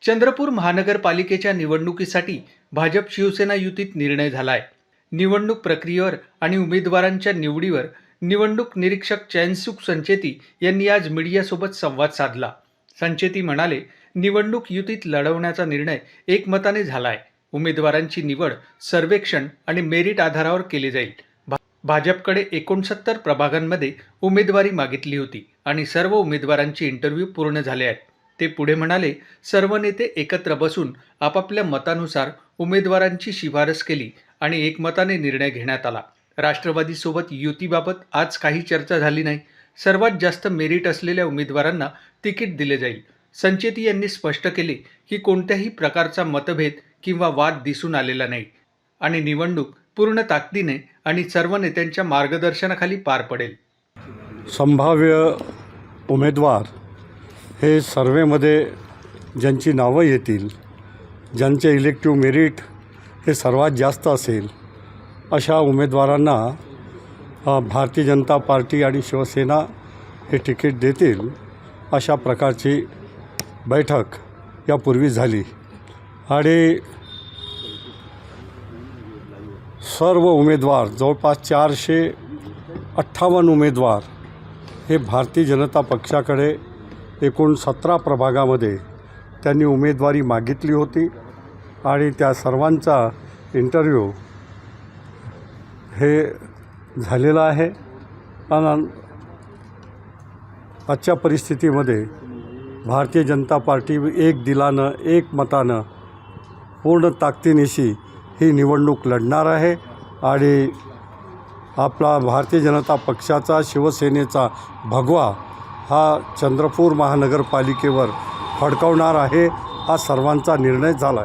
चंद्रपूर महानगरपालिकेच्या निवडणुकीसाठी भाजप शिवसेना युतीत निर्णय झालाय। निवडणूक प्रक्रियेवर आणि उमेदवारांच्या निवडीवर निवडणूक निरीक्षक चैनसुख संचेती यांनी आज मीडियासोबत संवाद साधला। संचेती म्हणाले, निवडणूक युतीत लढवण्याचा निर्णय एकमताने झालाय। उमेदवारांची निवड सर्वेक्षण आणि मेरिट आधारावर केली जाईल। भाजपकडे 69 प्रभागांमध्ये उमेदवारी मागितली होती आणि सर्व उमेदवारांचे इंटरव्ह्यू पूर्ण झाले आहेत। ते पुढे म्हणाले, सर्व नेते एकत्र बसून आपापल्या मतानुसार उमेदवारांची शिफारस केली आणि एकमताने निर्णय घेण्यात आला। राष्ट्रवादीसोबत युतीबाबत आज काही चर्चा झाली नाही। सर्वात जास्त मेरिट असलेल्या उमेदवारांना तिकीट दिले जाईल। संचेती यांनी स्पष्ट केले की कोणत्याही प्रकारचा मतभेद किंवा वाद दिसून आलेला नाही आणि निवडणूक पूर्ण ताकदीने आणि सर्व नेत्यांच्या मार्गदर्शनाखाली पार पडेल। संभाव्य उमेदवार हे सर्वेमध्ये ज्यांची नावं येतील, ज्यांचे इलेक्टिव्ह मेरिट हे सर्वात जास्त असेल, अशा उमेदवारांना भारतीय जनता पार्टी आणि शिवसेना हे तिकीट देतील, अशा प्रकारची बैठक यापूर्वी झाली आणि सर्व उमेदवार जवळपास 458 उमेदवार हे भारतीय जनता पक्षाकडे एकूण 17 प्रभागामध्ये त्यांनी उमेदवारी मागितली होती आणि त्या सर्वांचा इंटरव्ह्यू हे झालेला आहे। आणि आजच्या परिस्थितीमध्ये भारतीय जनता पार्टी एक दिलानं एक मतानं पूर्ण ताकदीनिशी ही निवडणूक लढणार आहे आणि आपला भारतीय जनता पक्षाचा शिवसेनेचा भगवा हा चंद्रपूर महानगरपालिकेवर फडकवणार आहे। हा सर्वांचा निर्णय झाला आहे।